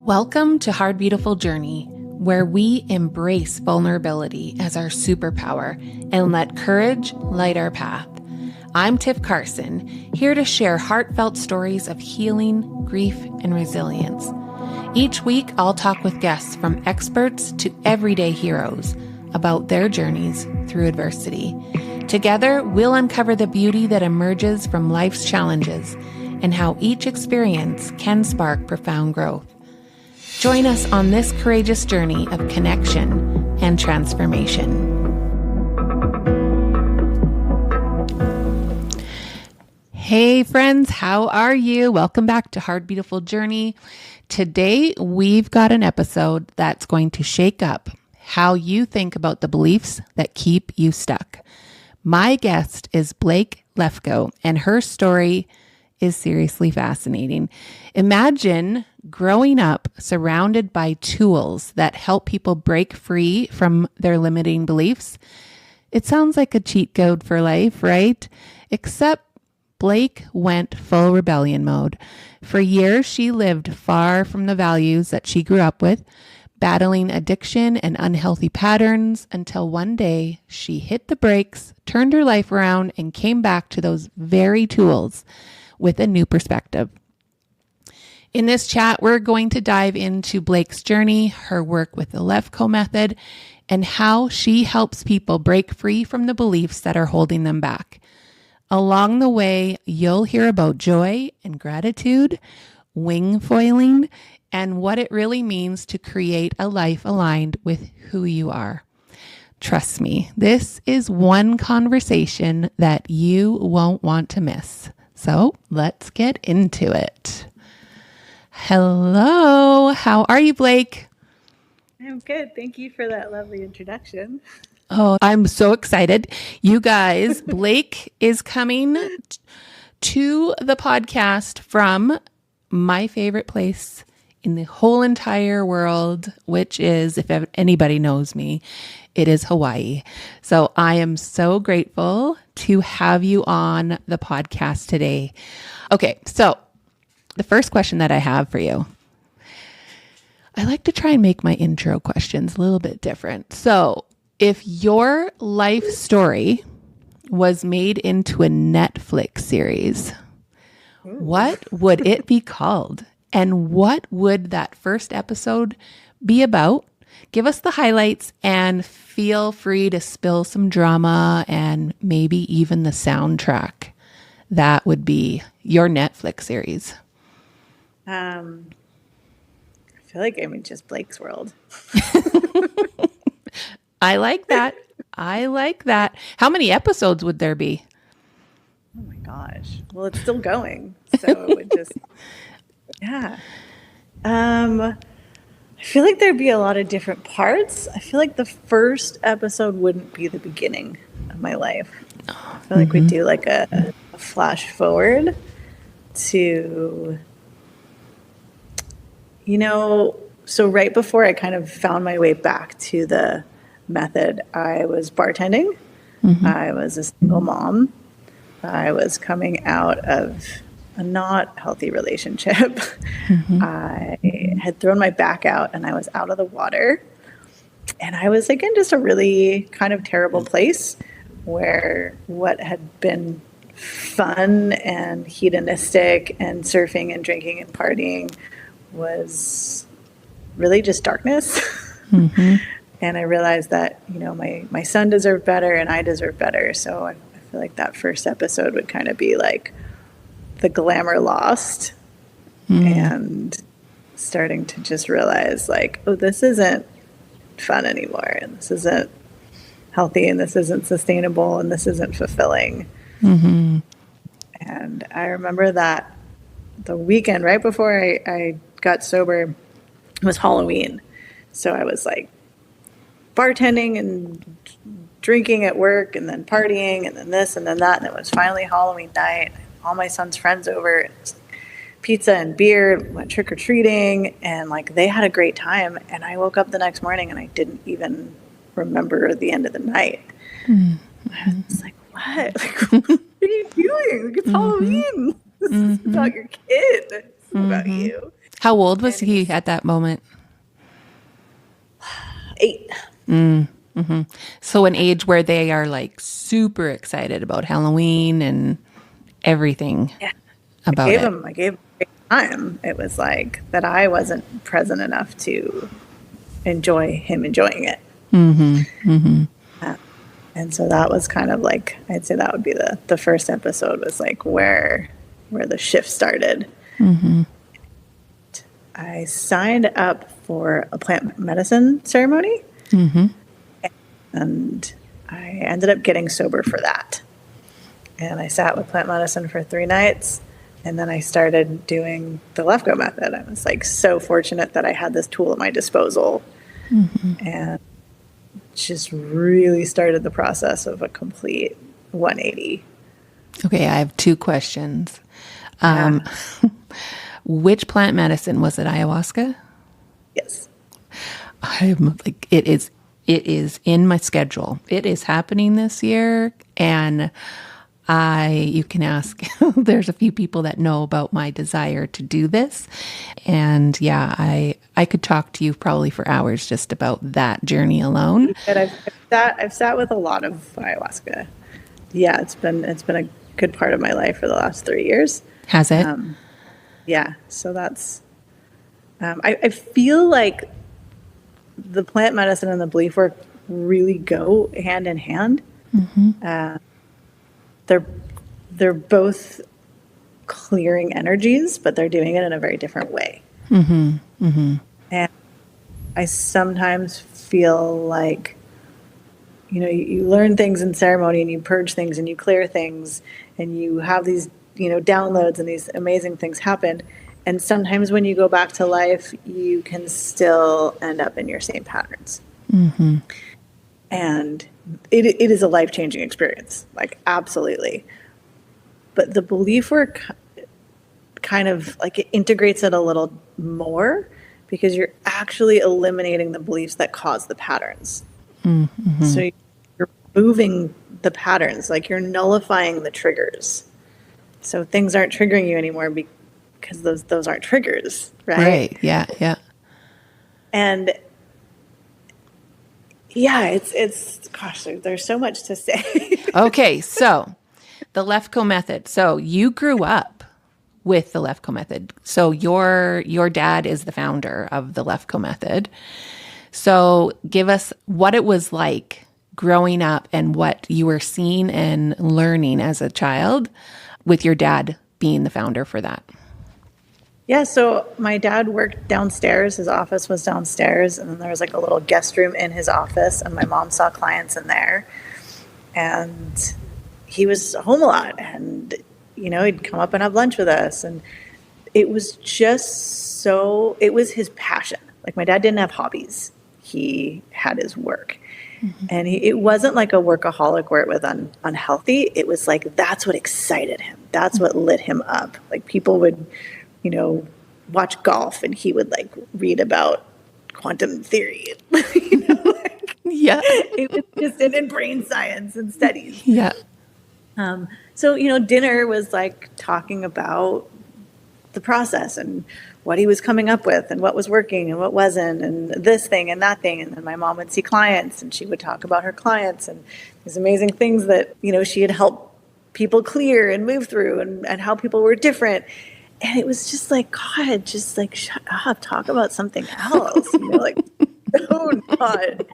Welcome to Hard Beautiful Journey, where we embrace vulnerability as our superpower and let courage light our path. I'm Tiff Carson, here to share heartfelt stories of healing, grief, and resilience. Each week, I'll talk with guests from experts to everyday heroes about their journeys through adversity. Together, we'll uncover the beauty that emerges from life's challenges and how each experience can spark profound growth. Join us on this courageous journey of connection and transformation. Hey friends, how are you? Welcome back to Hard Beautiful Journey. Today, we've got an episode that's going to shake up how you think about the beliefs that keep you stuck. My guest is Blake Lefkoe, and her story is seriously fascinating. Imagine growing up surrounded by tools that help people break free from their limiting beliefs. It sounds like a cheat code for life, right? Except Blake went full rebellion mode. For years, she lived far from the values that she grew up with, battling addiction and unhealthy patterns until one day she hit the brakes, turned her life around, and came back to those very tools with a new perspective. In this chat, we're going to dive into Blake's journey, her work with the Lefkoe Method, and how she helps people break free from the beliefs that are holding them back. Along the way, you'll hear about joy and gratitude, wing foiling, and what it really means to create a life aligned with who you are. Trust me, this is one conversation that you won't want to miss. So let's get into it. Hello, how are you, Blake? I'm good. Thank you for that lovely introduction. Oh, I'm so excited. You guys, Blake is coming to the podcast from my favorite place in the whole entire world, which is, if anybody knows me, it is Hawaii. So I am so grateful to have you on the podcast today. Okay, so the first question that I have for you, I like to try and make my intro questions a little bit different. So if your life story was made into a Netflix series, what would it be called? And what would that first episode be about? Give us the highlights and feel free to spill some drama and maybe even the soundtrack. That would be your Netflix series. I feel like I'm in just Blake's world. I like that. I like that. How many episodes would there be? Oh my gosh. Well, it's still going. So it would just, yeah. I feel like there'd be a lot of different parts. I feel like the first episode wouldn't be the beginning of my life. I feel like we'd do like a flash forward to, so right before I kind of found my way back to the method, I was bartending. I was a single mom. I was coming out of a not healthy relationship. I had thrown my back out and I was out of the water. And I was like in just a really kind of terrible place where what had been fun and hedonistic and surfing and drinking and partying was really just darkness. And I realized that, my son deserved better and I deserve better. So I feel like that first episode would kind of be like the glamour lost and starting to just realize like, oh, this isn't fun anymore. And this isn't healthy and this isn't sustainable and this isn't fulfilling. And I remember that the weekend right before I got sober was Halloween. So I was like bartending and drinking at work and then partying and then this and then that. And it was finally Halloween night. All my son's friends over. It was like pizza and beer, went trick-or-treating, and like they had a great time. And I woke up the next morning and I didn't even remember the end of the night. I was like, what? Like, what are you doing? Like, it's Halloween. This is about your kid. It's about you. How old was he at that moment? 8. So an age where they are like super excited about Halloween and everything Yeah. about it. I gave him a great time. It was like that I wasn't present enough to enjoy him enjoying it. And so that was kind of like, I'd say that would be the first episode was like where the shift started. I signed up for a plant medicine ceremony, and I ended up getting sober for that. And I sat with plant medicine for 3 nights, and then I started doing the Lefkoe method. I was like so fortunate that I had this tool at my disposal, and just really started the process of a complete 180. Okay, I have 2 questions. Yeah. Which plant medicine was it? Ayahuasca? Yes. I'm like, it is in my schedule. It is happening this year, and you can ask, there's a few people that know about my desire to do this. And yeah, I could talk to you probably for hours just about that journey alone. But I've sat with a lot of ayahuasca. Yeah, it's been a good part of my life for the last 3 years. Has it? Yeah, so that's, I feel like the plant medicine and the belief work really go hand in hand. They're both clearing energies, but they're doing it in a very different way. And I sometimes feel like, you learn things in ceremony and you purge things and you clear things and you have these, downloads and these amazing things happen. And sometimes when you go back to life, you can still end up in your same patterns. And it is a life-changing experience, like absolutely. But the belief work kind of like it integrates it a little more because you're actually eliminating the beliefs that cause the patterns. So you're removing the patterns, like you're nullifying the triggers. So things aren't triggering you anymore because those aren't triggers, right? Right. Yeah. And yeah, it's gosh, there's so much to say. Okay, so the Lefkoe method. So you grew up with the Lefkoe method. So your dad is the founder of the Lefkoe method. So give us what it was like growing up and what you were seeing and learning as a child with your dad being the founder for that. Yeah, so my dad worked downstairs. His office was downstairs, and then there was like a little guest room in his office, and my mom saw clients in there. And he was home a lot, and he'd come up and have lunch with us, and it was just it was his passion. Like my dad didn't have hobbies. He had his work. And it wasn't like a workaholic where it was unhealthy. It was like that's what excited him. That's what lit him up. Like people would watch golf and he would like read about quantum theory. Yeah. It was just in brain science and studies. Yeah. So, dinner was like talking about the process and what he was coming up with and what was working and what wasn't and this thing and that thing. And then my mom would see clients and she would talk about her clients and these amazing things that, she had helped people clear and move through and how people were different. And it was just like, God, just like, shut up, talk about something else. Like, so not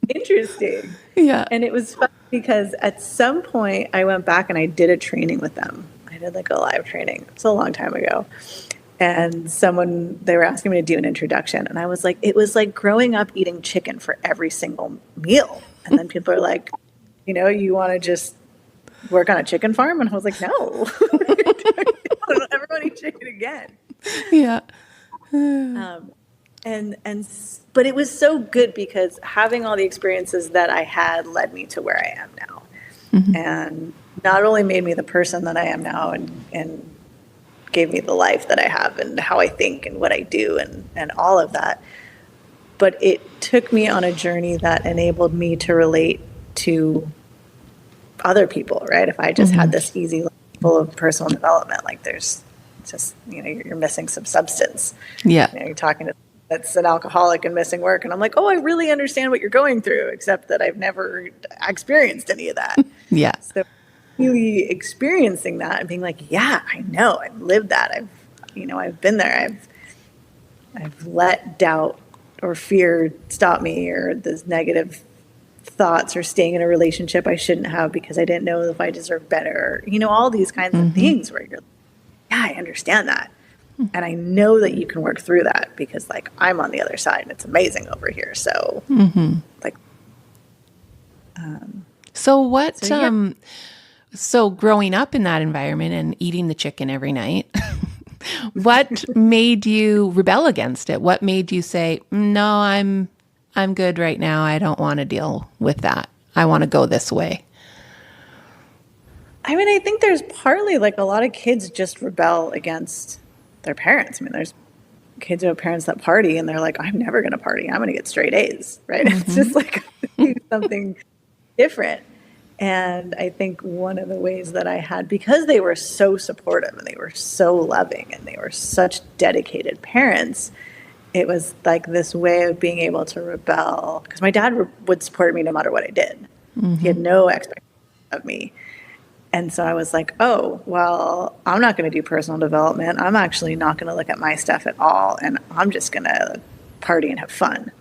interesting. Yeah. And it was fun because at some point I went back and I did a training with them. I did like a live training. It's a long time ago. And they were asking me to do an introduction. And I was like, it was like growing up eating chicken for every single meal. And then people are like, you want to just work on a chicken farm? And I was like, no. Everyone eat chicken again. Yeah. But it was so good because having all the experiences that I had led me to where I am now. And not only made me the person that I am now and gave me the life that I have and how I think and what I do and all of that, but it took me on a journey that enabled me to relate to other people, right? If I just had this easy level of personal development, like there's It's just, you're missing some substance. Yeah. You're talking to that's an alcoholic and missing work. And I'm like, oh, I really understand what you're going through, except that I've never experienced any of that. Yeah. So really experiencing that and being like, yeah, I know, I've lived that. I've been there. I've let doubt or fear stop me, or those negative thoughts, or staying in a relationship I shouldn't have because I didn't know if I deserved better. All these kinds of things where you're like, yeah, I understand that. And I know that you can work through that because I'm on the other side and it's amazing over here. So so growing up in that environment and eating the chicken every night, what made you rebel against it? What made you say, no, I'm good right now. I don't want to deal with that. I want to go this way. I mean, I think there's partly a lot of kids just rebel against their parents. I mean, there's kids who have parents that party and they're like, I'm never going to party. I'm going to get straight A's, right? It's just do something different. And I think one of the ways that I had, because they were so supportive and they were so loving and they were such dedicated parents, it was this way of being able to rebel. Because my dad would support me no matter what I did. He had no expectation of me. And so I was like, oh, well, I'm not going to do personal development. I'm actually not going to look at my stuff at all. And I'm just going to party and have fun.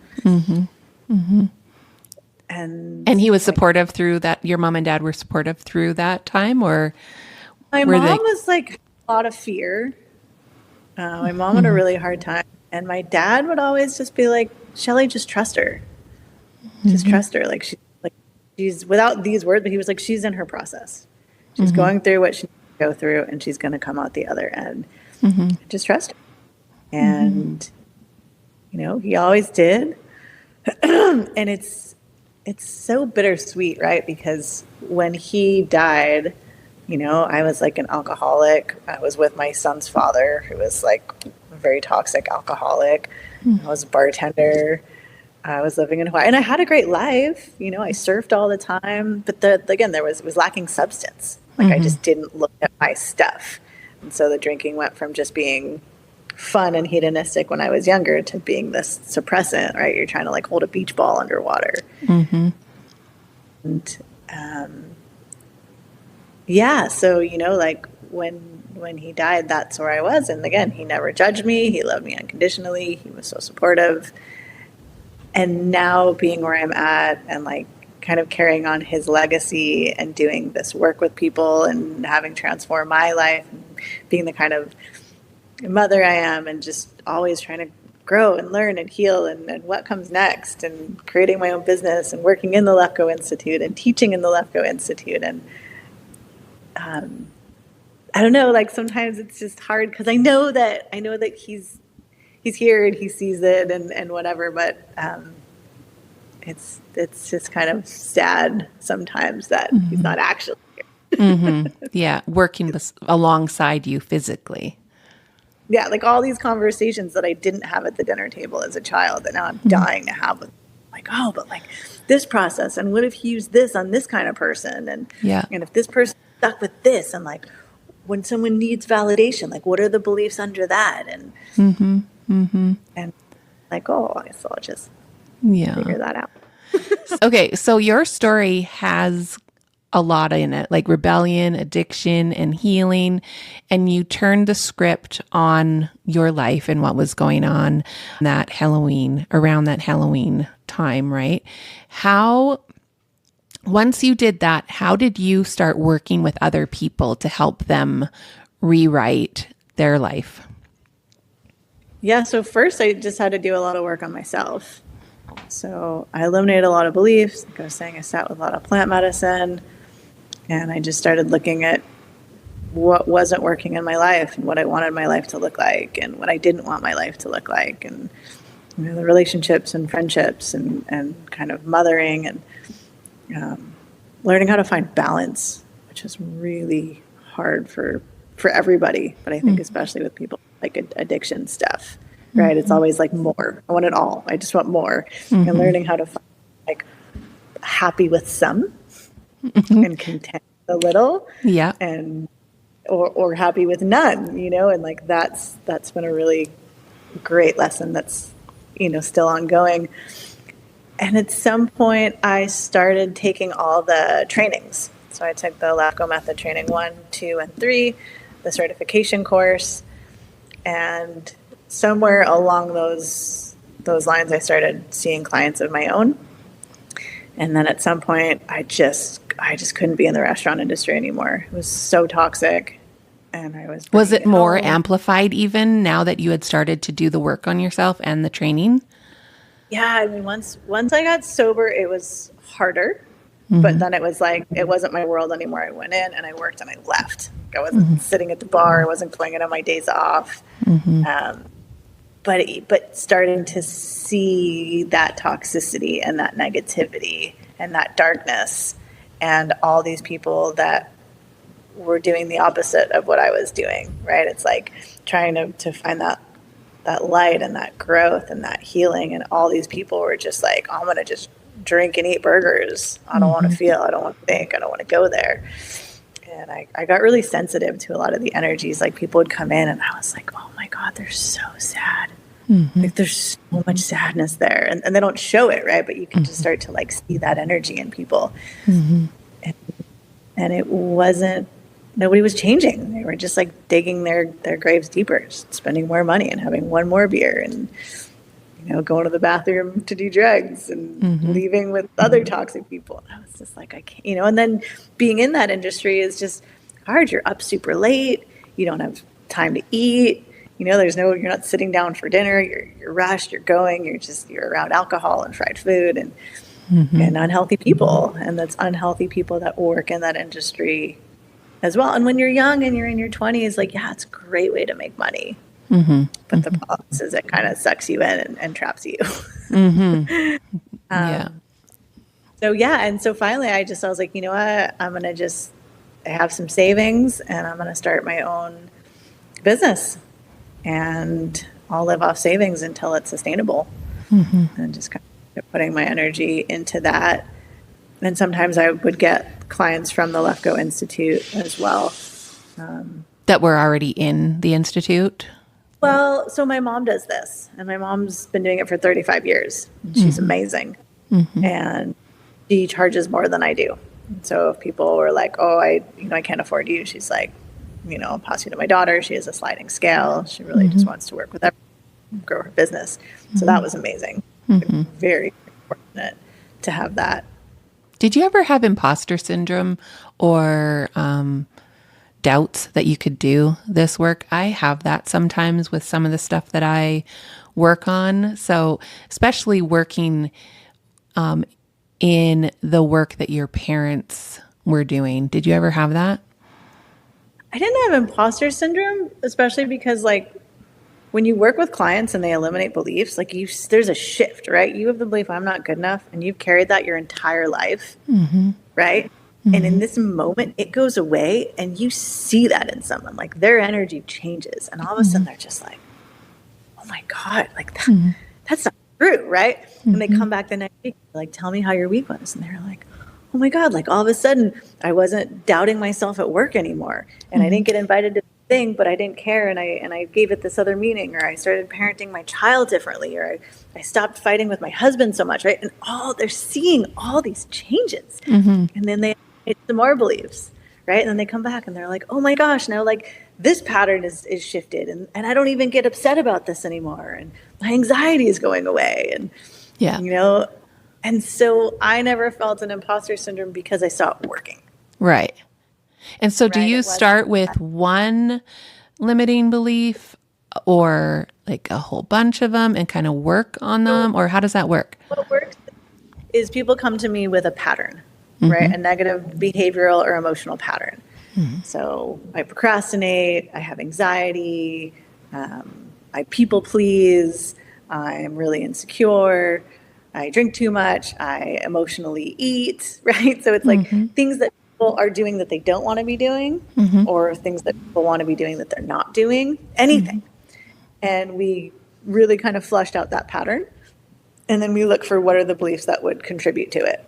And he was supportive through that. Your mom and dad were supportive through that time, or my mom was a lot of fear. My mom had a really hard time. And my dad would always just be like, Shelley, just trust her. Just trust her. She's without these words, but he was like, she's in her process. She's going through what she needs to go through, and she's going to come out the other end. Just trust her. And, he always did. And it's so bittersweet, right? Because when he died, I was an alcoholic. I was with my son's father, who was a very toxic alcoholic. I was a bartender. I was living in Hawaii, and I had a great life. I surfed all the time, but it was lacking substance. I just didn't look at my stuff. And so the drinking went from just being fun and hedonistic when I was younger to being this suppressant, right? You're trying to hold a beach ball underwater. And, so, when he died, that's where I was. And again, he never judged me. He loved me unconditionally. He was so supportive. And now being where I'm at and kind of carrying on his legacy and doing this work with people and having transformed my life and being the kind of mother I am, and just always trying to grow and learn and heal and what comes next, and creating my own business and working in the Lefkoe Institute and teaching in the Lefkoe Institute. And I don't know, sometimes it's just hard because I know that he's here and he sees it and whatever, but it's just kind of sad sometimes that he's not actually here. Yeah, working alongside you physically. Yeah, all these conversations that I didn't have at the dinner table as a child that now I'm dying to have with, this process, and what if he used this on this kind of person, and if this person stuck with this, and when someone needs validation, what are the beliefs under that, and and oh, I guess I'll just figure that out. Okay, so your story has a lot in it, rebellion, addiction, and healing. And you turned the script on your life and what was going on around that Halloween time, right? Once you did that, how did you start working with other people to help them rewrite their life? Yeah, so first I just had to do a lot of work on myself. So I eliminated a lot of beliefs. Like I was saying, I sat with a lot of plant medicine. And I just started looking at what wasn't working in my life and what I wanted my life to look like and what I didn't want my life to look like. And the relationships and friendships and kind of mothering and learning how to find balance, which is really hard for everybody. But I think especially with people addiction stuff, right? It's always more. I want it all. I just want more. And learning how to find happy with some. And content a little, yeah, and or happy with none, and like that's been a really great lesson that's, still ongoing. And at some point I started taking all the trainings. So I took the Lefkoe Method training 1, 2, and 3, the certification course. And somewhere along those lines, I started seeing clients of my own. And then at some point I just couldn't be in the restaurant industry anymore. It was so toxic. And was it more amplified even now that you had started to do the work on yourself and the training? Yeah, I mean, once I got sober, it was harder, but then it was like, it wasn't my world anymore. I went in and I worked and I left. I wasn't sitting at the bar. I wasn't playing it on my days off. But starting to see that toxicity and that negativity and that darkness and all these people that were doing the opposite of what I was doing, right? It's like trying to find that light and that growth and that healing. And all these people were just like, oh, I'm going to just drink and eat burgers. I don't want to feel, I don't want to think, I don't want to go there. And I got really sensitive to a lot of the energies. Like people would come in and I was like, oh my God, they're so sad. Like there's so much sadness there. And they don't show it, right? But you can just start to like see that energy in people. And it wasn't, nobody was changing. They were just like digging their graves deeper, just spending more money and having one more beer and, going to the bathroom to do drugs and leaving with other toxic people. And I was just like, I can't, and then being in that industry is just hard. You're up super late. You don't have time to eat. You're not sitting down for dinner. You're rushed. You're going. You're around alcohol and fried food and unhealthy people. And that's unhealthy people that work in that industry as well. And when you're young and you're in your 20s, like, yeah, it's a great way to make money. But the problem is it kind of sucks you in and traps you. Yeah. So, yeah. And so finally I was like, you know what? I'm going to just have some savings and I'm going to start my own business. And I'll live off savings until it's sustainable. And just kind of putting my energy into that. And sometimes I would get clients from the Lefkoe Institute as well. That were already in the Institute? Well, so my mom does this, and my mom's been doing it for 35 years. She's amazing. And she charges more than I do. So if people were like, oh, I can't afford you, she's like, I'll pass you to my daughter. She has a sliding scale. She really just wants to work with everyone, grow her business. So that was amazing. Very fortunate to have that. Did you ever have imposter syndrome or doubts that you could do this work? I have that sometimes with some of the stuff that I work on. So especially working in the work that your parents were doing. Did you ever have that? I didn't have imposter syndrome, especially because like when you work with clients and they eliminate beliefs, like there's a shift, right? You have the belief I'm not good enough and you've carried that your entire life, right? And in this moment, it goes away and you see that in someone, like their energy changes. And all of a sudden they're just like, oh my God, like that's not true, right? And they come back the next week, like, tell me how your week was. And they're like, oh my God, like all of a sudden I wasn't doubting myself at work anymore. And I didn't get invited to the thing, but I didn't care. And I gave it this other meaning, or I started parenting my child differently, or I stopped fighting with my husband so much, right? And they're seeing all these changes. And then they get some more beliefs, right? And then they come back and they're like, oh my gosh, now like this pattern is shifted. And I don't even get upset about this anymore. And my anxiety is going away. And, and so I never felt an imposter syndrome because I saw it working. Right. And so do you start with one limiting belief or like a whole bunch of them and kind of work on them? Or how does that work? What works is people come to me with a pattern, right? A negative behavioral or emotional pattern. So I procrastinate, I have anxiety, I people please, I'm really insecure, I drink too much, I emotionally eat, right? So it's like things that people are doing that they don't want to be doing, or things that people want to be doing that they're not doing, anything. And we really kind of flushed out that pattern. And then we look for what are the beliefs that would contribute to it.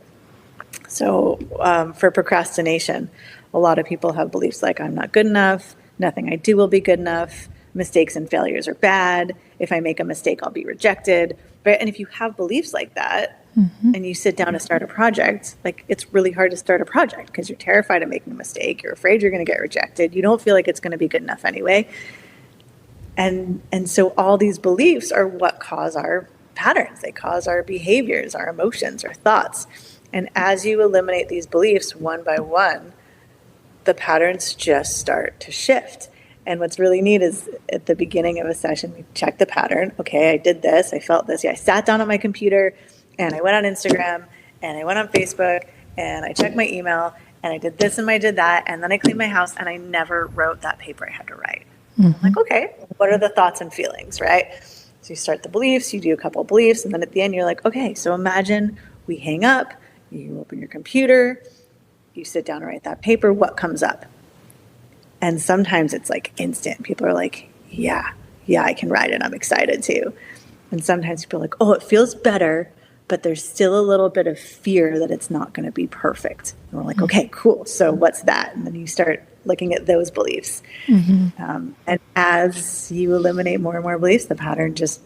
So for procrastination, a lot of people have beliefs like, I'm not good enough, nothing I do will be good enough, mistakes and failures are bad, if I make a mistake, I'll be rejected. Right? And if you have beliefs like that, and you sit down to start a project, like it's really hard to start a project because you're terrified of making a mistake. You're afraid you're going to get rejected. You don't feel like it's going to be good enough anyway. And so all these beliefs are what cause our patterns. They cause our behaviors, our emotions, our thoughts. And as you eliminate these beliefs one by one, the patterns just start to shift. And what's really neat is at the beginning of a session, we check the pattern. Okay, I did this. I felt this. Yeah, I sat down on my computer and I went on Instagram and I went on Facebook and I checked my email and I did this and I did that. And then I cleaned my house and I never wrote that paper I had to write. I'm like, okay, what are the thoughts and feelings, right? So you start the beliefs, you do a couple of beliefs, and then at the end you're like, okay, so imagine we hang up, you open your computer, you sit down and write that paper, what comes up? And sometimes it's like instant. People are like, yeah, I can write it, I'm excited too. And sometimes people are like, oh, it feels better, but there's still a little bit of fear that it's not going to be perfect. And we're like, okay, cool. So what's that? And then you start looking at those beliefs. And as you eliminate more and more beliefs, the pattern just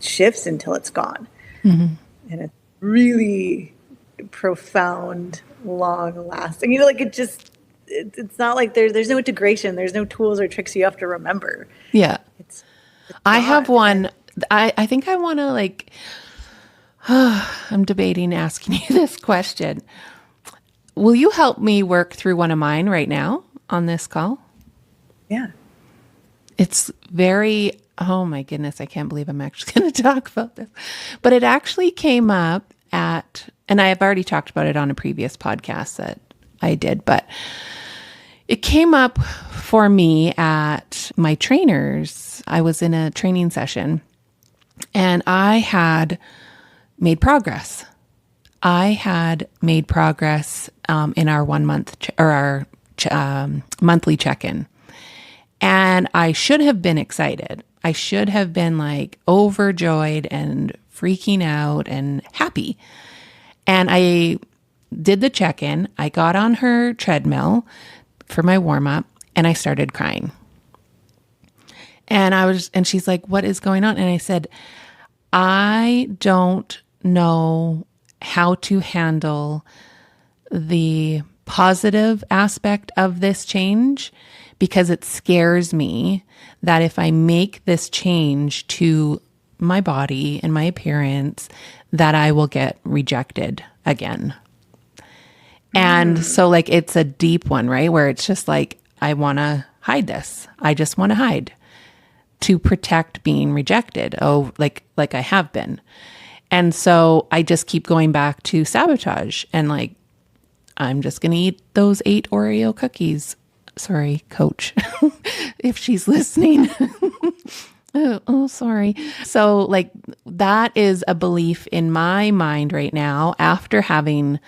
shifts until it's gone. And it's really profound, long lasting. You know, like it's not like there's no integration. There's no tools or tricks you have to remember. Yeah. It's I have one. I think I want to like, I'm debating asking you this question. Will you help me work through one of mine right now on this call? Yeah. It's very, oh my goodness, I can't believe I'm actually going to talk about this. But it actually came up and I have already talked about it on a previous podcast that I did, but it came up for me at my trainers. I was in a training session and I had made progress. I had made progress in our 1 month our monthly check-in. And I should have been excited. I should have been like overjoyed and freaking out and happy. And I did the check-in. I got on her treadmill for my warm-up and I started crying. And she's like, what is going on? And I said, I don't know how to handle the positive aspect of this change because it scares me that if I make this change to my body and my appearance, that I will get rejected again. And so like, it's a deep one, right? Where it's just like, I want to hide this. I just want to hide to protect being rejected. Oh, like I have been. And so I just keep going back to sabotage and like, I'm just going to eat those 8 Oreo cookies. Sorry, coach, if she's listening. Oh, sorry. So like that is a belief in my mind right now after having,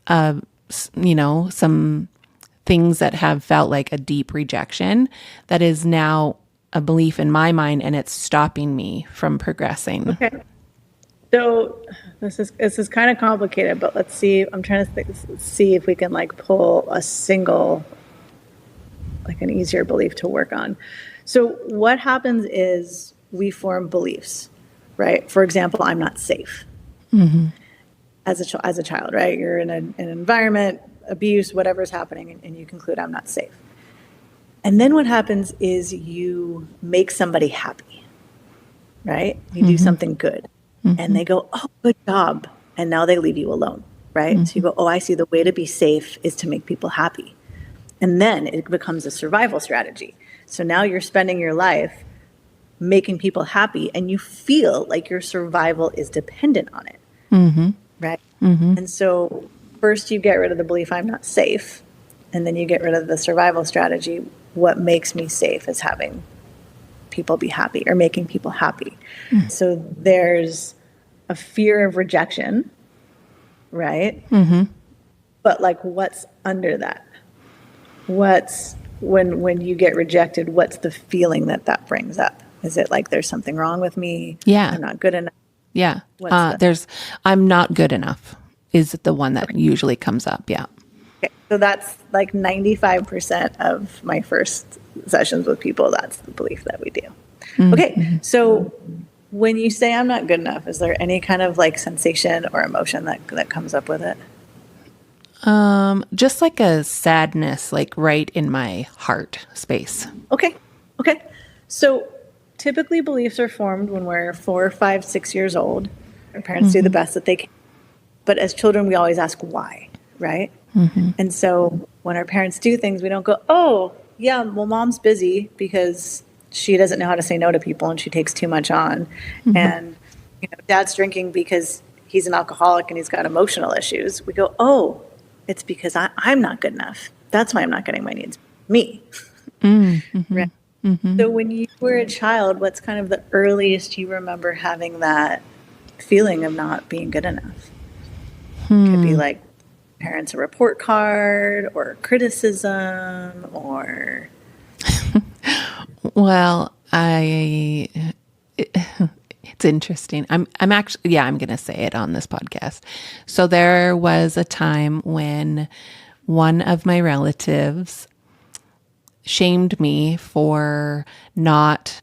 some things that have felt like a deep rejection that is now a belief in my mind and it's stopping me from progressing. Okay. So this is kind of complicated, but let's see. I'm trying to see if we can like pull a single, like an easier belief to work on. So what happens is we form beliefs, right? For example, I'm not safe. As a child, right? You're in an environment, abuse, whatever's happening, and you conclude I'm not safe. And then what happens is you make somebody happy, right? You do something good. And they go, oh, good job. And now they leave you alone, right? So you go, oh, I see, the way to be safe is to make people happy. And then it becomes a survival strategy. So now you're spending your life making people happy and you feel like your survival is dependent on it, right? And so first you get rid of the belief I'm not safe, and then you get rid of the survival strategy. What makes me safe is having people be happy or making people happy. So there's a fear of rejection, right? But like what's under that? What's when you get rejected, what's the feeling that brings up? Is it like there's something wrong with me? Yeah. I'm not good enough. Yeah. I'm not good enough is the one that usually comes up. Yeah. Okay. So that's like 95% of my first sessions with people. That's the belief that we do. Okay. So when you say I'm not good enough, is there any kind of like sensation or emotion that comes up with it? Just like a sadness, like right in my heart space. Okay. Okay. So typically beliefs are formed when we're 4, 5, 6 years old. Our parents do the best that they can. But as children, we always ask why, right? And so when our parents do things, we don't go, oh, yeah, well, mom's busy because she doesn't know how to say no to people and she takes too much on. And dad's drinking because he's an alcoholic and he's got emotional issues. We go, oh, it's because I'm not good enough. That's why I'm not getting my needs. Me. Right? So when you were a child, what's kind of the earliest you remember having that feeling of not being good enough? Could be like parents a report card or criticism or... Well, it's interesting. I'm actually, I'm going to say it on this podcast. So there was a time when one of my relatives shamed me for not,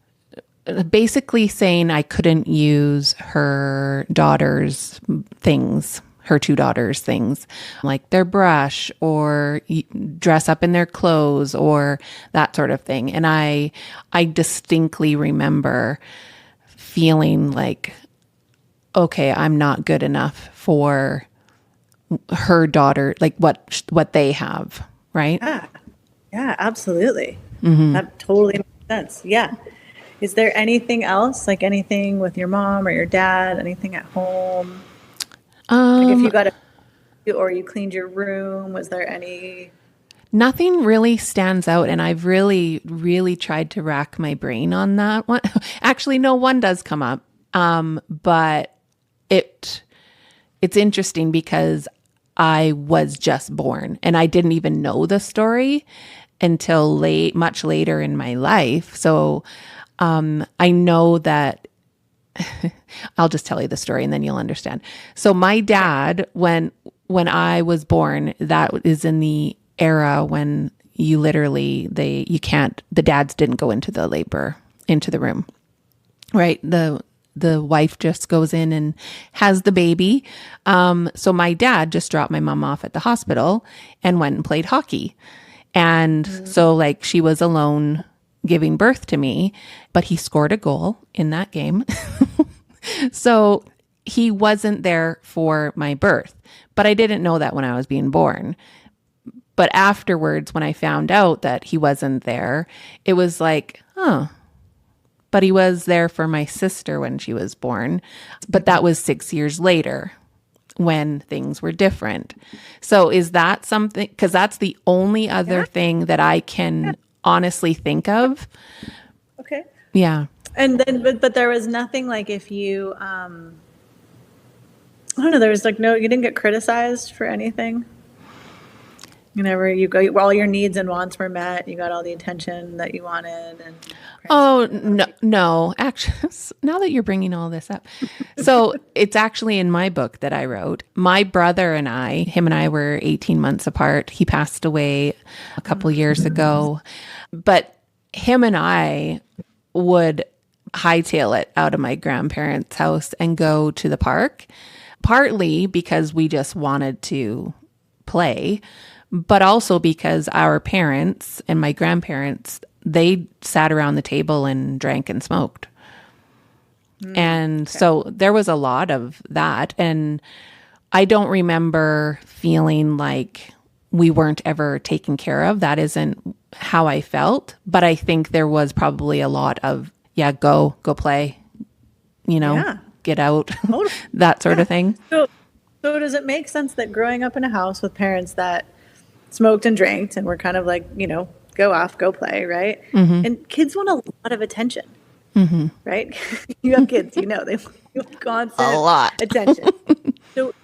basically saying I couldn't use her daughter's things, her two daughters' things, like their brush or dress up in their clothes or that sort of thing. And I distinctly remember feeling like, okay, I'm not good enough for her daughter, like what they have, right? Yeah, absolutely. That totally makes sense. Yeah. Is there anything else, like anything with your mom or your dad, anything at home? Like if you got or you cleaned your room, was there any? Nothing really stands out, and I've really, really tried to rack my brain on that one. Actually, no, one does come up, but it's interesting because I was just born, and I didn't even know the story until much later in my life. So I know that. I'll just tell you the story and then you'll understand. So my dad, when I was born, that is in the era when you literally, the dads didn't go into the room, right? The wife just goes in and has the baby. So my dad just dropped my mom off at the hospital and went and played hockey. And so like she was alone giving birth to me, but he scored a goal in that game. So he wasn't there for my birth, but I didn't know that when I was being born. But afterwards, when I found out that he wasn't there, it was like, but he was there for my sister when she was born. But that was 6 years later when things were different. So is that something, because that's the only other thing that I can honestly think of. Okay. Yeah. And then, but there was nothing like if you, I don't know, there was like you didn't get criticized for anything. Whenever you go, all your needs and wants were met, you got all the attention that you wanted. And oh, no, actually, now that you're bringing all this up. So it's actually in my book that I wrote. My brother and him and I were 18 months apart. He passed away a couple years ago, but him and I would hightail it out of my grandparents' house and go to the park, partly because we just wanted to play, but also because our parents and my grandparents, they sat around the table and drank and smoked. And so there was a lot of that. And I don't remember feeling like we weren't ever taken care of. That isn't how I felt. But I think there was probably a lot of, go play, get out, that sort of thing. So does it make sense that growing up in a house with parents that smoked and drank and were kind of like, go off, go play, right? And kids want a lot of attention, right? You have kids, they want constant attention. So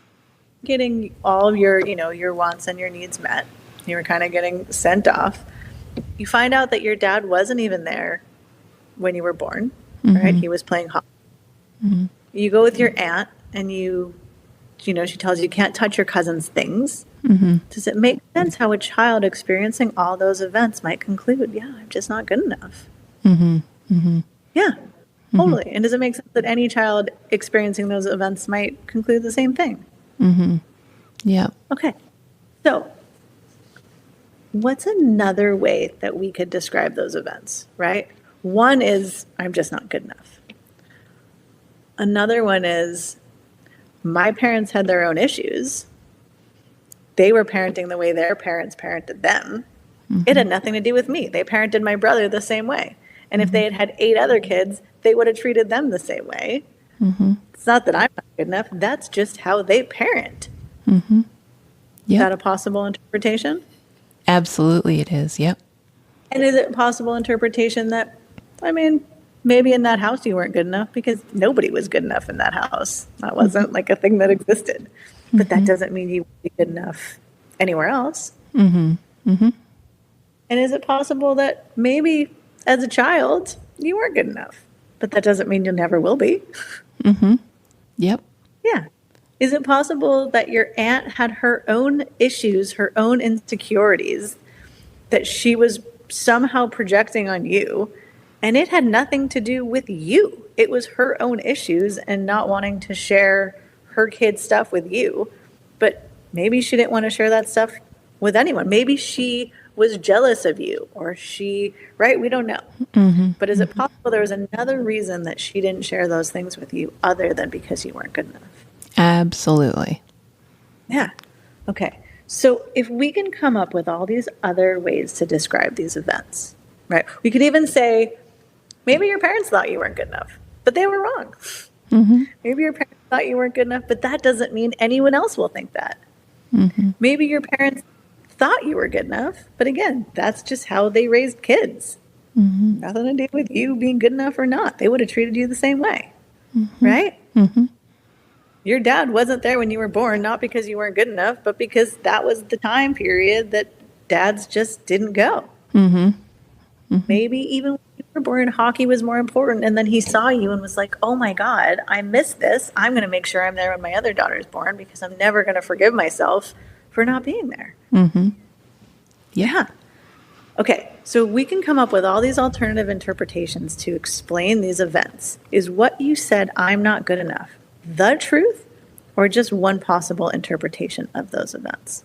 getting all of your wants and your needs met, you were kind of getting sent off. You find out that your dad wasn't even there when you were born, right? He was playing hockey. You go with your aunt and she tells you can't touch your cousin's things. Does it make sense how a child experiencing all those events might conclude, yeah, I'm just not good enough? Yeah, totally. And does it make sense that any child experiencing those events might conclude the same thing? Yeah. Okay. So what's another way that we could describe those events, right? One is, I'm just not good enough. Another one is, my parents had their own issues. They were parenting the way their parents parented them. It had nothing to do with me. They parented my brother the same way. And if they had had 8 other kids, they would have treated them the same way. It's not that I'm not good enough. That's just how they parent. Is that a possible interpretation? Absolutely it is. Yep. And is it a possible interpretation that, I mean, maybe in that house you weren't good enough because nobody was good enough in that house. That wasn't like a thing that existed. But that doesn't mean you won't be good enough anywhere else. And is it possible that maybe as a child you weren't good enough, but that doesn't mean you never will be? Yep. Yeah. Is it possible that your aunt had her own issues, her own insecurities that she was somehow projecting on you, and it had nothing to do with you? It was her own issues and not wanting to share her kid's stuff with you, but maybe she didn't want to share that stuff with anyone. Maybe she was jealous of you, or she, right? We don't know. But is it possible there was another reason that she didn't share those things with you other than because you weren't good enough? Absolutely. Yeah. Okay. So if we can come up with all these other ways to describe these events, right? We could even say, maybe your parents thought you weren't good enough, but they were wrong. Maybe your parents thought you weren't good enough, but that doesn't mean anyone else will think that. Maybe your parents thought you were good enough, but again, that's just how they raised kids. Nothing to do with you being good enough or not. They would have treated you the same way, right? Your dad wasn't there when you were born, not because you weren't good enough, but because that was the time period that dads just didn't go. Maybe even when you were born, hockey was more important, and then he saw you and was like, oh my God, I missed this. I'm going to make sure I'm there when my other daughter's born because I'm never going to forgive myself for not being there. Yeah. Okay, so we can come up with all these alternative interpretations to explain these events. Is what you said, I'm not good enough, the truth, or just one possible interpretation of those events?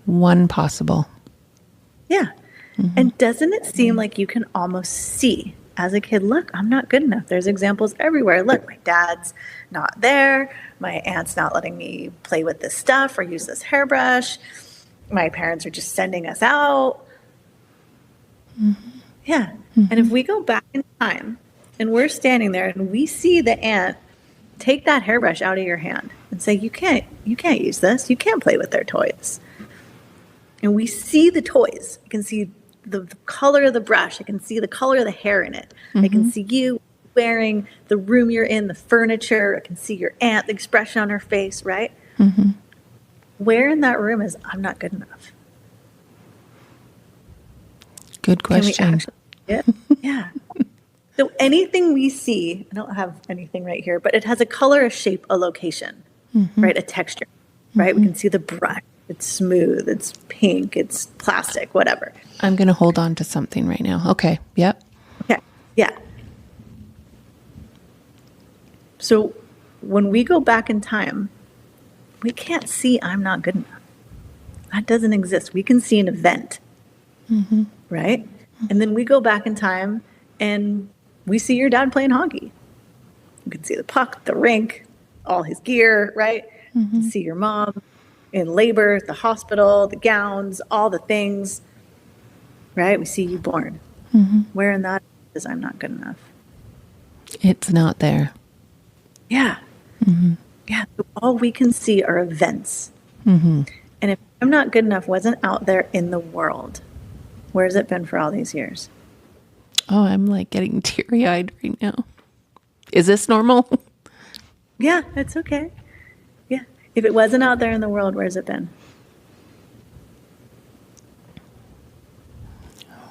One possible. Yeah. And doesn't it seem like you can almost see as a kid, look, I'm not good enough. There's examples everywhere. Look, my dad's not there. My aunt's not letting me play with this stuff or use this hairbrush. My parents are just sending us out. Yeah. And if we go back in time and we're standing there and we see the aunt take that hairbrush out of your hand and say, you can't use this. You can't play with their toys. And we see the toys. You can see the color of the brush. I can see the color of the hair in it. I can see you wearing the room you're in, the furniture. I can see your aunt, the expression on her face, right? Where in that room is I'm not good enough? Good question. Can we actually see it? Yeah. So anything we see, I don't have anything right here, but it has a color, a shape, a location, right? A texture, right? We can see the brush. It's smooth, it's pink, it's plastic, whatever. I'm going to hold on to something right now. Okay. Yep. Okay. Yeah. So when we go back in time, we can't see I'm not good enough. That doesn't exist. We can see an event, right? And then we go back in time and we see your dad playing hockey. You can see the puck, the rink, all his gear, right? You can see your mom in labor, the hospital, the gowns, all the things, right? We see you born. Where in that is I'm not good enough? It's not there. Yeah. Yeah. So all we can see are events. And if I'm not good enough wasn't out there in the world, where has it been for all these years? Oh, I'm like getting teary-eyed right now. Is this normal? Yeah, it's okay. Yeah. If it wasn't out there in the world, where's it been?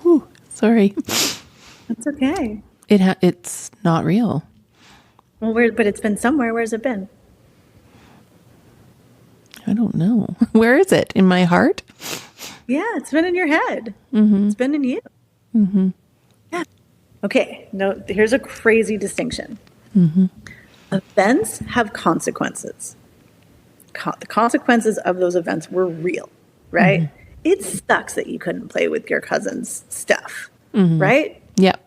Ooh, sorry. It's okay. It's not real. Well, but it's been somewhere. Where's it been? I don't know. Where is it? In my heart? Yeah, it's been in your head. It's been in you. Yeah. Okay, no, here's a crazy distinction. Events have consequences. The consequences of those events were real, right? It sucks that you couldn't play with your cousin's stuff, right? Yep.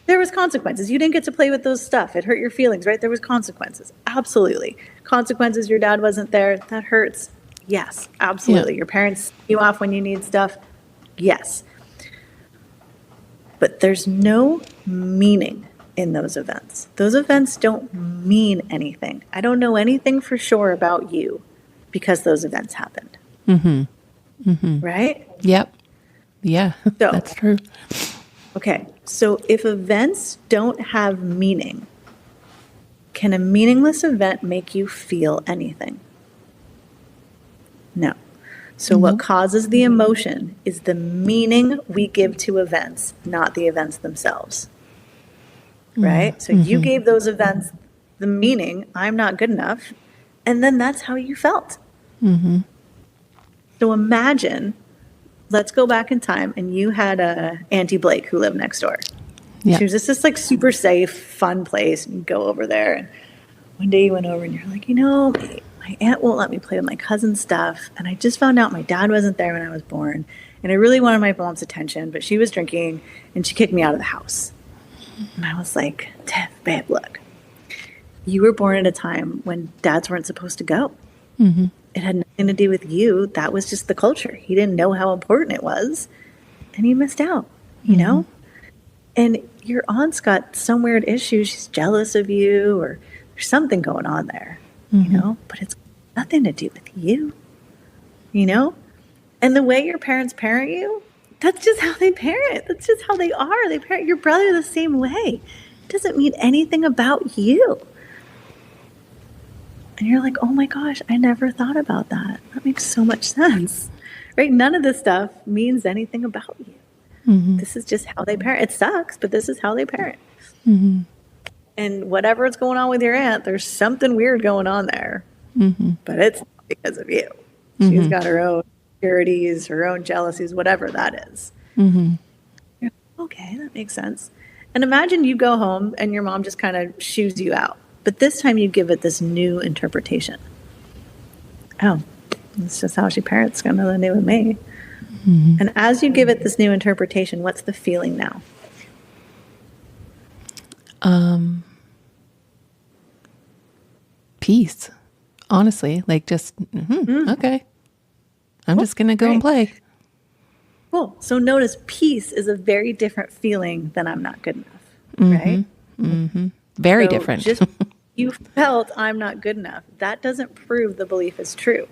There was consequences. You didn't get to play with those stuff. It hurt your feelings, right? There was consequences. Absolutely. Consequences, your dad wasn't there. That hurts. Yes, absolutely. Yeah. Your parents send you off when you need stuff. Yes. But there's no meaning in those events. Those events don't mean anything. I don't know anything for sure about you because those events happened. Right? Yep. Yeah, So, that's true. okay, so if events don't have meaning, can a meaningless event make you feel anything? No. So what causes the emotion is the meaning we give to events, not the events themselves. Right? So you gave those events the meaning, I'm not good enough, and then that's how you felt. So imagine, let's go back in time, and you had Auntie Blake who lived next door. Yeah. She was just this like super safe, fun place, and you go over there, and one day you went over and you're like, my aunt won't let me play with my cousin's stuff, and I just found out my dad wasn't there when I was born, and I really wanted my mom's attention, but she was drinking, and she kicked me out of the house. And I was like, Tiff, babe, look, you were born at a time when dads weren't supposed to go. It had nothing to do with you. That was just the culture. He didn't know how important it was, and he missed out, you know? And your aunt's got some weird issue. She's jealous of you, or there's something going on there, you know? But it's nothing to do with you, you know? And the way your parents parent you, that's just how they parent. That's just how they are. They parent your brother the same way. It doesn't mean anything about you. And you're like, oh my gosh, I never thought about that. That makes so much sense, right? None of this stuff means anything about you. This is just how they parent. It sucks, but this is how they parent. And whatever's going on with your aunt, there's something weird going on there, but it's not because of you. She's got her own insecurities, her own jealousies, whatever that is. You're like, okay, that makes sense. And imagine you go home and your mom just kind of shoos you out. But this time you give it this new interpretation. Oh, it's just how she parents, got nothing to do with me. And as you give it this new interpretation, what's the feeling now? Peace. Honestly, like just, okay. I'm just going to go and play. Cool. So notice peace is a very different feeling than I'm not good enough, right? Very So different. Just you felt I'm not good enough. That doesn't prove the belief is true.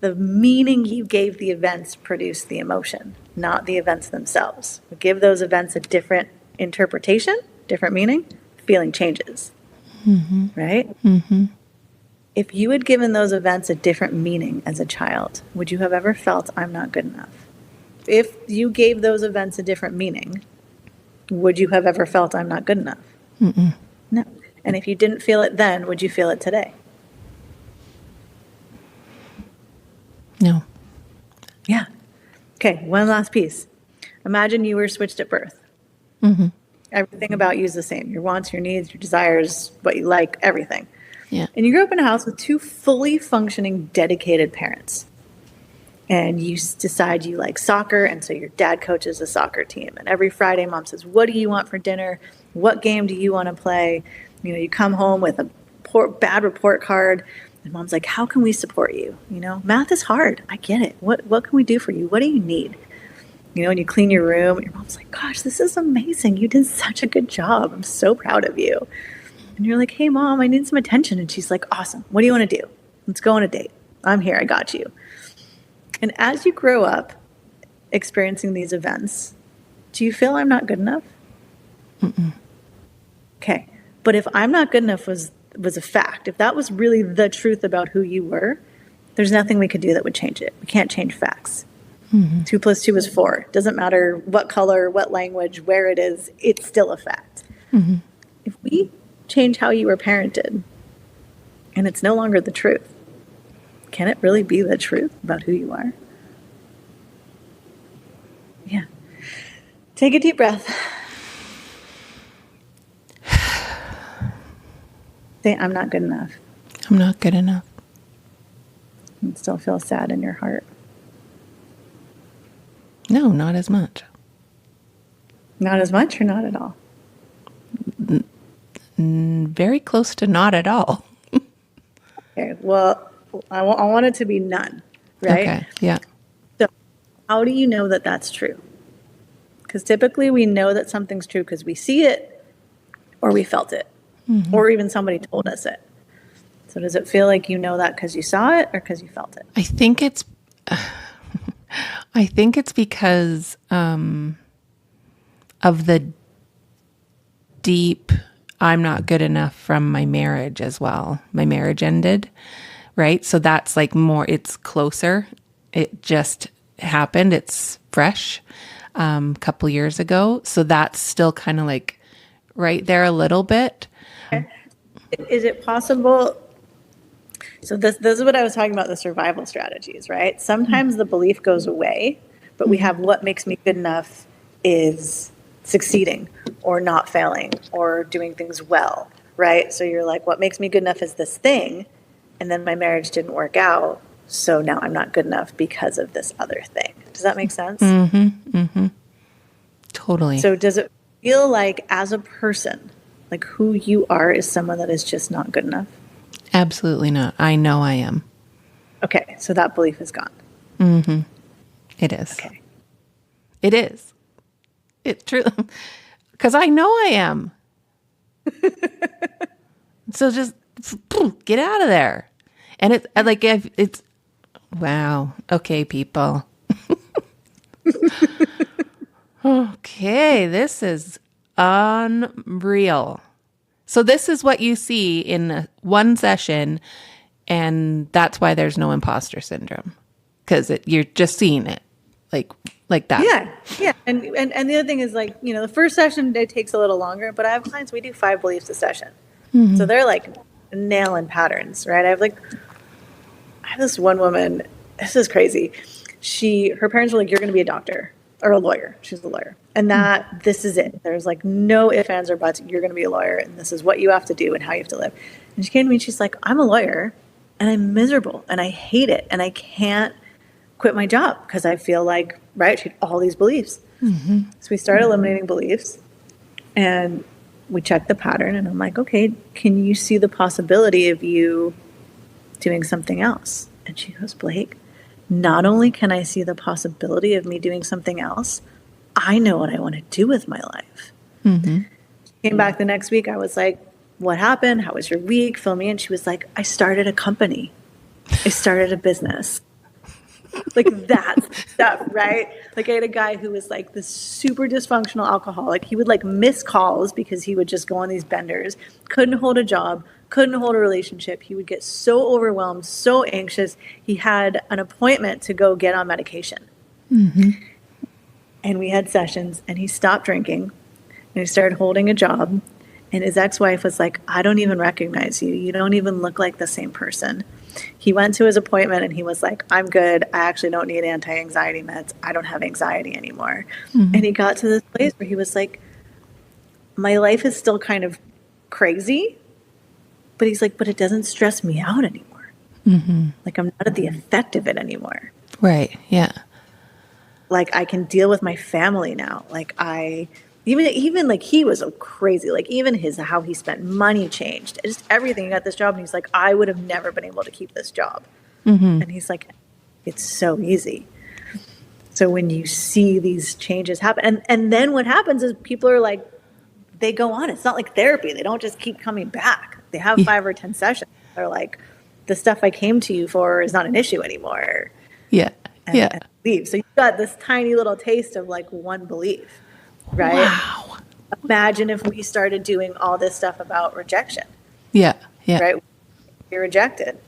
The meaning you gave the events produced the emotion, not the events themselves. We give those events a different interpretation, different meaning, feeling changes, right? If you had given those events a different meaning as a child, would you have ever felt I'm not good enough? If you gave those events a different meaning, would you have ever felt I'm not good enough? No. And if you didn't feel it then, would you feel it today? No. Yeah. Okay, one last piece. Imagine you were switched at birth. Everything about you is the same. Your wants, your needs, your desires, what you like, everything. Yeah. And you grew up in a house with two fully functioning, dedicated parents. And you decide you like soccer, and so your dad coaches a soccer team. And every Friday, mom says, what do you want for dinner? What game do you want to play? You know, you come home with a bad report card, and mom's like, how can we support you? You know, math is hard. I get it. What can we do for you? What do you need? You know, and you clean your room, and your mom's like, gosh, this is amazing. You did such a good job. I'm so proud of you. And you're like, hey, mom, I need some attention. And she's like, awesome. What do you want to do? Let's go on a date. I'm here. I got you. And as you grow up experiencing these events, do you feel I'm not good enough? Okay. But if I'm not good enough was a fact, if that was really the truth about who you were, there's nothing we could do that would change it. We can't change facts. 2 + 2 is 4. Doesn't matter what color, what language, where it is, it's still a fact. If we change how you were parented, and it's no longer the truth. Can it really be the truth about who you are? Yeah. Take a deep breath. Say, I'm not good enough. I'm not good enough. And still feel sad in your heart. No, not as much. Not as much or not at all? Very close to not at all. Okay, well, I want it to be none, right? Okay, yeah. So how do you know that that's true? Because typically we know that something's true because we see it or we felt it, or even somebody told us it. So does it feel like you know that because you saw it or because you felt it? I think it's because of the deep I'm not good enough from my marriage as well. My marriage ended, right? So that's like more, it's closer. It just happened. It's fresh, couple years ago. So that's still kind of like right there a little bit. Is it possible? So this is what I was talking about, the survival strategies, right? Sometimes the belief goes away, but we have what makes me good enough is succeeding or not failing or doing things well, right? So you're like, what makes me good enough is this thing, and then my marriage didn't work out, so now I'm not good enough because of this other thing. Does that make sense? Totally. So does it feel like as a person, like who you are is someone that is just not good enough? Absolutely not. I know I am. Okay, so that belief is gone. It is. Okay. It is. It's true. Because I know I am. So just get out of there. And it's like, it's, wow. Okay, people. Okay, this is unreal. So this is what you see in one session, and that's why there's no imposter syndrome, because you're just seeing it like that. Yeah. And the other thing is, like, you know, the first session, it takes a little longer, but I have clients, we do 5 beliefs a session. So they're like nailing patterns, right? I have this one woman, this is crazy. Her parents were like, you're going to be a doctor or a lawyer. She's a lawyer. And this is it. There's like no ifs, ands, or buts. You're going to be a lawyer, and this is what you have to do and how you have to live. And she came to me and she's like, I'm a lawyer and I'm miserable and I hate it and I can't quit my job because I feel like, right, she had all these beliefs. So we started eliminating beliefs and we checked the pattern, and I'm like, okay, can you see the possibility of you doing something else? And she goes, Blake, not only can I see the possibility of me doing something else, I know what I want to do with my life. Came back the next week. I was like, what happened? How was your week? Fill me in. She was like, I started a company. I started a business. Like that stuff, right? Like I had a guy who was like this super dysfunctional alcoholic. He would like miss calls because he would just go on these benders, couldn't hold a job, couldn't hold a relationship. He would get so overwhelmed, so anxious. He had an appointment to go get on medication. And we had sessions, and he stopped drinking and he started holding a job. And his ex-wife was like, I don't even recognize you. You don't even look like the same person. He went to his appointment and he was like, I'm good. I actually don't need anti-anxiety meds. I don't have anxiety anymore. And he got to this place where he was like, my life is still kind of crazy, but he's like, but it doesn't stress me out anymore. Like I'm not at the effect of it anymore. Right. Yeah. Like I can deal with my family now. Like even like he was so crazy. Like even how he spent money changed. Just everything. He got this job and he's like, I would have never been able to keep this job. And he's like, it's so easy. So when you see these changes happen, and then what happens is people are like, they go on. It's not like therapy. They don't just keep coming back. They have 5 or 10 sessions. They're like, the stuff I came to you for is not an issue anymore. And leave. So you got this tiny little taste of like one belief. Right? Wow. Imagine if we started doing all this stuff about rejection. Yeah. Right? You're rejected.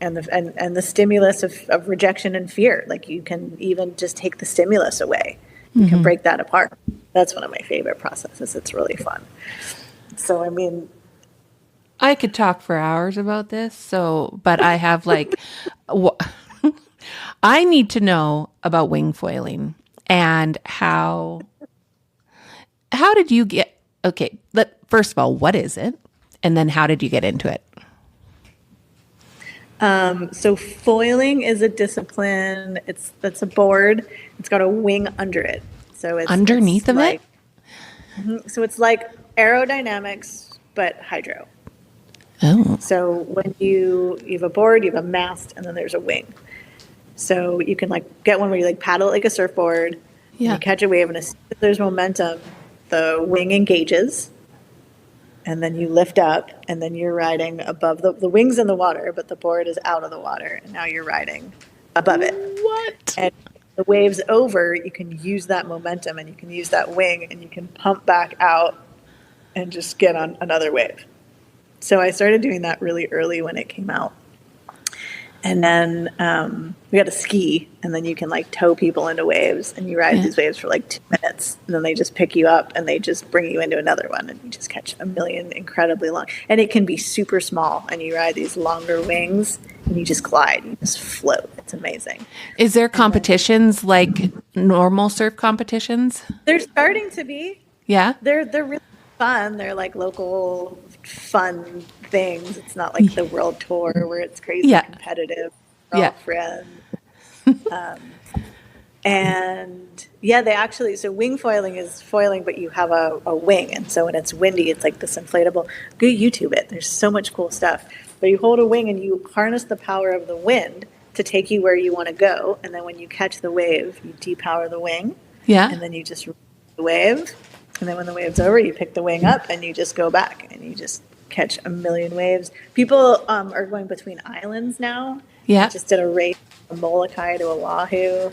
And the stimulus of rejection and fear. Like you can even just take the stimulus away. You can break that apart. That's one of my favorite processes. It's really fun. So, I mean, I could talk for hours about this. So, but I have like, I need to know about wing foiling and how did you get, okay, first of all, what is it? And then how did you get into it? So foiling is a discipline. That's a board. It's got a wing under it. So Underneath of like, it? So it's like aerodynamics, but hydro. Oh, So when you have a board, you have a mast, and then there's a wing. So you can like get one where you like paddle it like a surfboard. And yeah. you catch a wave, and as soon as there's momentum, the wing engages, and then you lift up, and then you're riding above the wings in the water, but the board is out of the water, and now you're riding above it. What? And the wave's over, you can use that momentum, and you can use that wing, and you can pump back out and just get on another wave. So I started doing that really early when it came out. And then we got a ski, and then you can like tow people into waves, and you ride these waves for like 2 minutes, and then they just pick you up and they just bring you into another one, and you just catch a million incredibly long. And it can be super small, and you ride these longer wings, and you just glide, you just float. It's amazing. Is there competitions like normal surf competitions? They're starting to be. Yeah. They're really fun. They're like local fun things. It's not like the world tour where it's crazy competitive. We're all friends. And yeah, they actually, so wing foiling is foiling, but you have a wing. And so when it's windy, it's like this inflatable. Go YouTube it. There's so much cool stuff. But you hold a wing and you harness the power of the wind to take you where you want to go. And then when you catch the wave, you depower the wing. Yeah. And then you just ride the wave. And then when the wave's over, you pick the wing up and you just go back and you just catch a million waves. People are going between islands now. Yeah. I just did a race from Molokai to Oahu.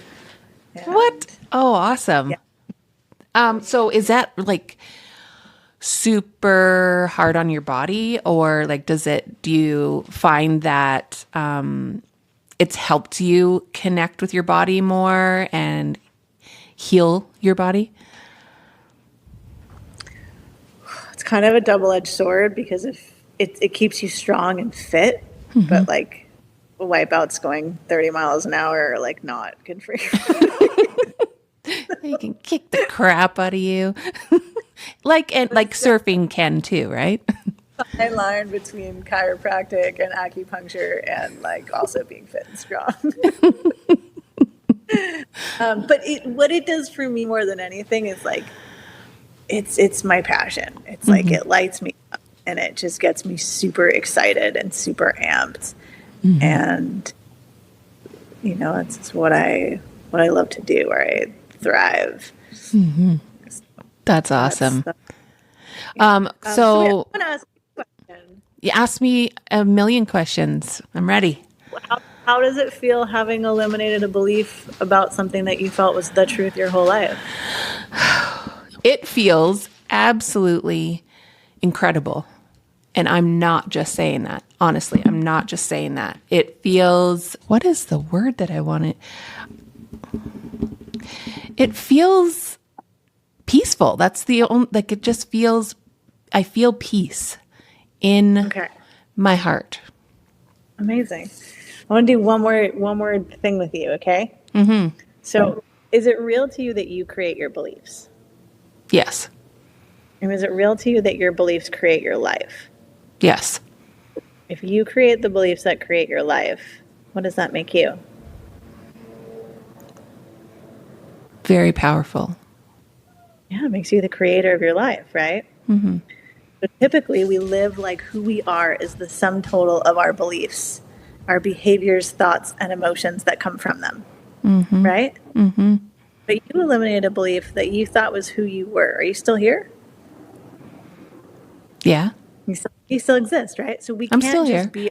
What? Oh, awesome. Yeah. So is that like super hard on your body, or like do you find that it's helped you connect with your body more and heal your body? It's kind of a double-edged sword because if it keeps you strong and fit, but like wipeouts going 30 miles an hour are like not good for you. You can kick the crap out of you. like surfing can too, right? Fine line between chiropractic and acupuncture and like also being fit and strong. But what it does for me more than anything is like it's my passion. It's like it lights me up and it just gets me super excited and super amped. And you know, it's what I love to do, where I thrive. That's awesome. So I want to ask you a question. You asked me a million questions. I'm ready. How does it feel having eliminated a belief about something that you felt was the truth your whole life? It feels absolutely incredible. And I'm not just saying that. Honestly, I'm not just saying that. It feels, what is the word that I wanted? It feels peaceful. That's the only, like, it just feels, I feel peace in my heart. Amazing. I want to do one more thing with you, okay? So is it real to you that you create your beliefs? Yes. And is it real to you that your beliefs create your life? Yes. If you create the beliefs that create your life, what does that make you? Very powerful. Yeah, it makes you the creator of your life, right? So typically we live like who we are is the sum total of our beliefs, our behaviors, thoughts, and emotions that come from them, right? But you eliminated a belief that you thought was who you were. Are you still here? Yeah. You still exist, right? So we can't just be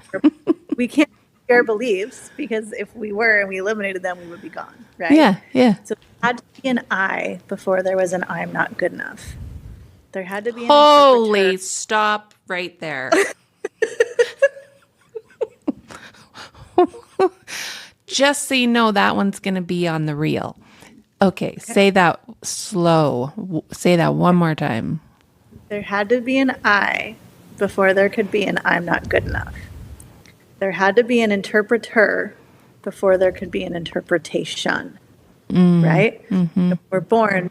we can't be our beliefs, because if we were and we eliminated them, we would be gone, right? Yeah. So there had to be an I before there was an I'm not good enough. There had to be an Holy, stop right there. Just so you know, that one's going to be on the reel. Okay, say that slow. Say that one more time. There had to be an I before there could be an I'm not good enough. There had to be an interpreter before there could be an interpretation, right? If we're born,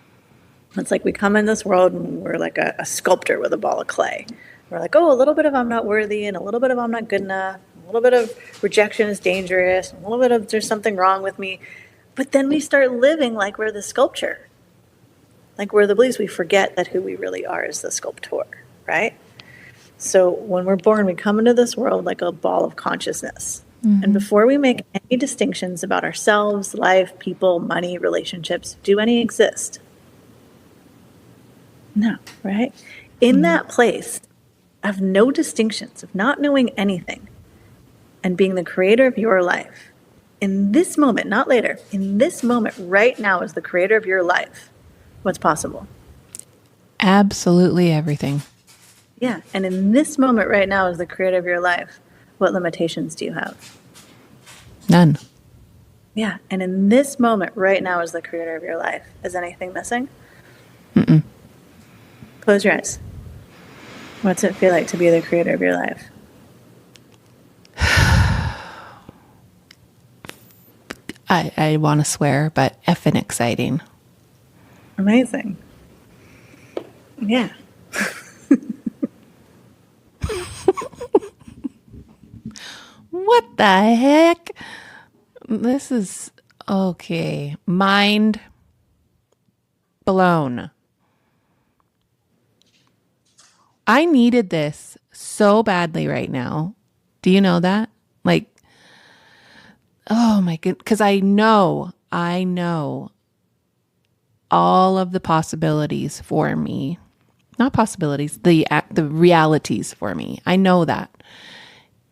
it's like we come in this world and we're like a sculptor with a ball of clay. We're like, oh, a little bit of I'm not worthy and a little bit of I'm not good enough. A little bit of rejection is dangerous. A little bit of there's something wrong with me. But then we start living like we're the sculpture. Like we're the beliefs. We forget that who we really are is the sculptor, right? So when we're born, we come into this world like a ball of consciousness. And before we make any distinctions about ourselves, life, people, money, relationships, do any exist? No, right? In that place of no distinctions, of not knowing anything, and being the creator of your life, in this moment, not later, in this moment, right now, as the creator of your life, what's possible? Absolutely everything. Yeah. And in this moment, right now, as the creator of your life, what limitations do you have? None. Yeah. And in this moment, right now, as the creator of your life, is anything missing? Mm-mm. Close your eyes. What's it feel like to be the creator of your life? I want to swear, but effing exciting. Amazing. Yeah. What the heck? This is okay. Mind blown. I needed this so badly right now. Do you know that? Like, oh my goodness. Because I know all of the possibilities for me. Not possibilities, the realities for me. I know that.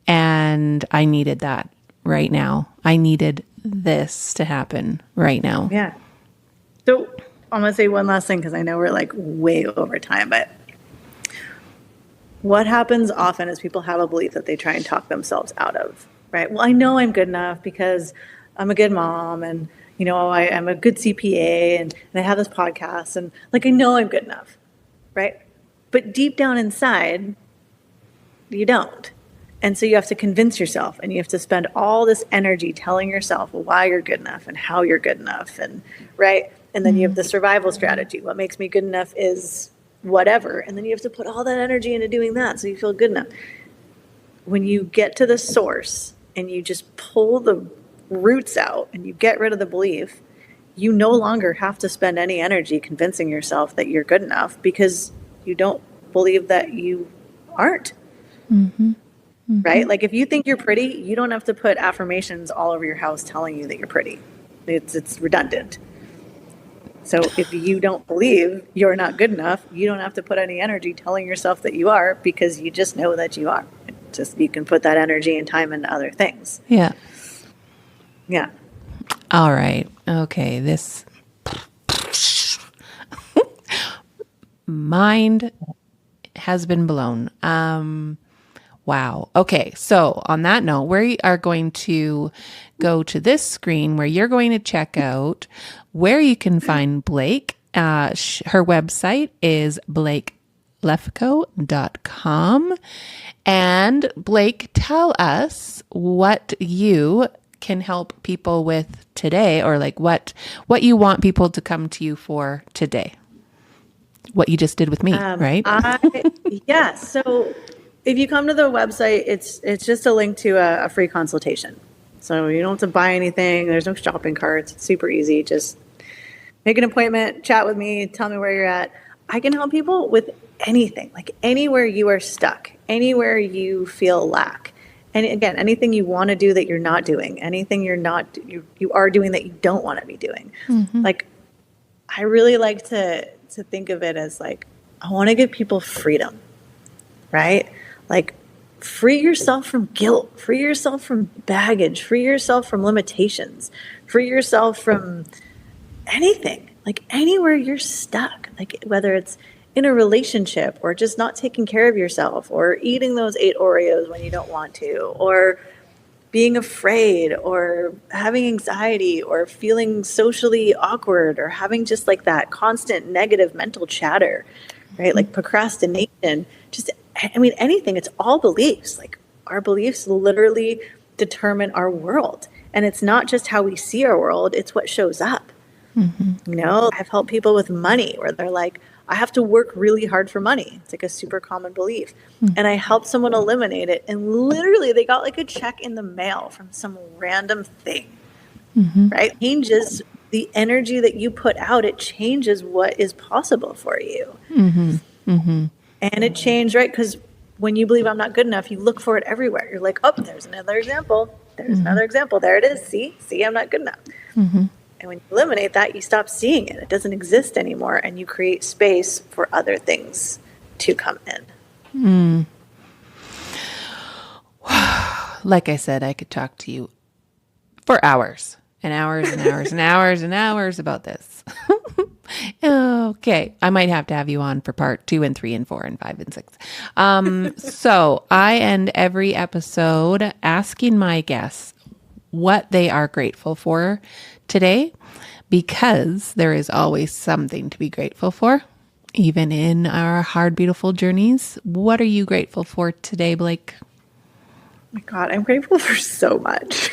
And I needed that right now. I needed this to happen right now. Yeah. So I'm going to say one last thing because I know we're like way over time, but what happens often is people have a belief that they try and talk themselves out of, right? Well, I know I'm good enough because I'm a good mom and, you know, I'm a good CPA and I have this podcast and like, I know I'm good enough, right? But deep down inside, you don't. And so you have to convince yourself and you have to spend all this energy telling yourself why you're good enough and how you're good enough. And right. And then you have the survival strategy. What makes me good enough is whatever. And then you have to put all that energy into doing that so you feel good enough. When you get to the source and you just pull the roots out and you get rid of the belief, you no longer have to spend any energy convincing yourself that you're good enough because you don't believe that you aren't. Mm-hmm. Mm-hmm. Right? Like if you think you're pretty, you don't have to put affirmations all over your house telling you that you're pretty. It's redundant. So if you don't believe you're not good enough, you don't have to put any energy telling yourself that you are because you just know that you are. You can put that energy and time into other things. Yeah. Yeah. All right. Okay. This mind has been blown. Wow. Okay. So on that note, we are going to go to this screen where you're going to check out where you can find Blake. Her website is blakelefkoe.com. And Blake, tell us what you can help people with today, or like what you want people to come to you for today. What you just did with me, right? Yeah. So if you come to the website, it's just a link to a free consultation. So you don't have to buy anything. There's no shopping carts. It's super easy. Just make an appointment, chat with me, tell me where you're at. I can help people with anything, like anywhere you are stuck, anywhere you feel lack. And again, anything you want to do that you're not doing, anything you are doing that you don't want to be doing. Mm-hmm. Like, I really like to think of it as like, I want to give people freedom, right? Like, free yourself from guilt, free yourself from baggage, free yourself from limitations, free yourself from anything, like anywhere you're stuck, like whether it's in a relationship or just not taking care of yourself or eating those 8 Oreos when you don't want to, or being afraid or having anxiety or feeling socially awkward or having just like that constant negative mental chatter, right? Like procrastination, just I mean, anything, it's all beliefs. Like our beliefs literally determine our world. And it's not just how we see our world, it's what shows up. You know, I've helped people with money where they're like, I have to work really hard for money. It's like a super common belief. And I helped someone eliminate it. And literally they got like a check in the mail from some random thing, right? It changes the energy that you put out. It changes what is possible for you. And it changed, right? Because when you believe I'm not good enough, you look for it everywhere. You're like, oh, there's another example. There's another example. There it is. See, I'm not good enough. And when you eliminate that, you stop seeing it. It doesn't exist anymore. And you create space for other things to come in. Like I said, I could talk to you for hours and hours and hours and hours and hours about this. Okay. I might have to have you on for part 2 and 3 and 4 and 5 and 6. So I end every episode asking my guests what they are grateful for today, because there is always something to be grateful for, even in our hard, beautiful journeys. What are you grateful for today, Blake? Oh my God, I'm grateful for so much.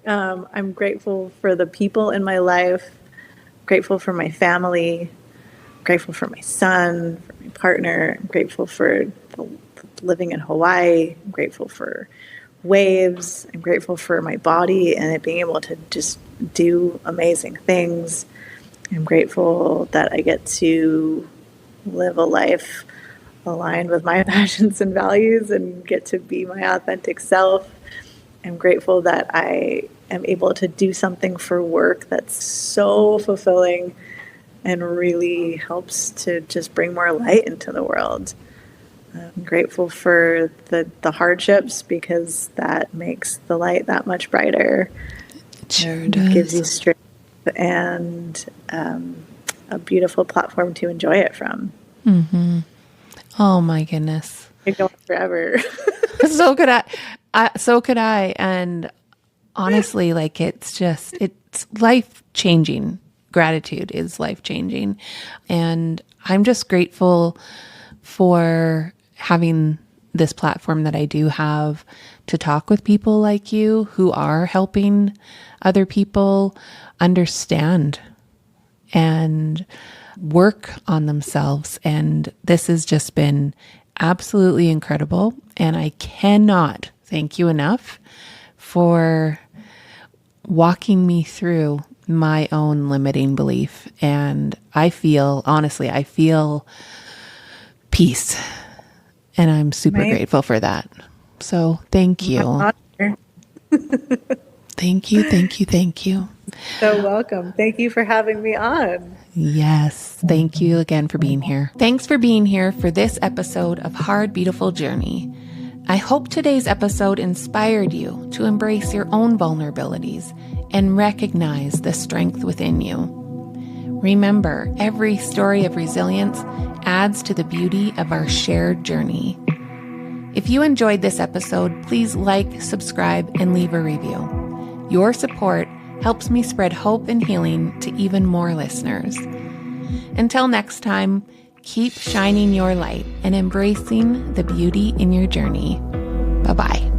I'm grateful for the people in my life, grateful for my family, grateful for my son, for my partner. I'm grateful for living in Hawaii. I'm grateful for waves. I'm grateful for my body and it being able to just do amazing things. I'm grateful that I get to live a life aligned with my passions and values and get to be my authentic self. I'm grateful that I am able to do something for work that's so fulfilling and really helps to just bring more light into the world. I'm grateful for the hardships because that makes the light that much brighter. It sure does. It gives you strength and a beautiful platform to enjoy it from. Oh my goodness. I could go on forever. So could I. And honestly, like it's life-changing. Gratitude is life-changing. And I'm just grateful for having this platform that I do have to talk with people like you who are helping other people understand and work on themselves. And this has just been absolutely incredible. And I cannot thank you enough for walking me through my own limiting belief. And I feel peace. And I'm super grateful for that. So thank you. Thank you. So welcome. Thank you for having me on. Yes. Thank you again for being here. Thanks for being here for this episode of Hard, Beautiful Journey. I hope today's episode inspired you to embrace your own vulnerabilities and recognize the strength within you. Remember, every story of resilience adds to the beauty of our shared journey. If you enjoyed this episode, please like, subscribe, and leave a review. Your support helps me spread hope and healing to even more listeners. Until next time, keep shining your light and embracing the beauty in your journey. Bye-bye.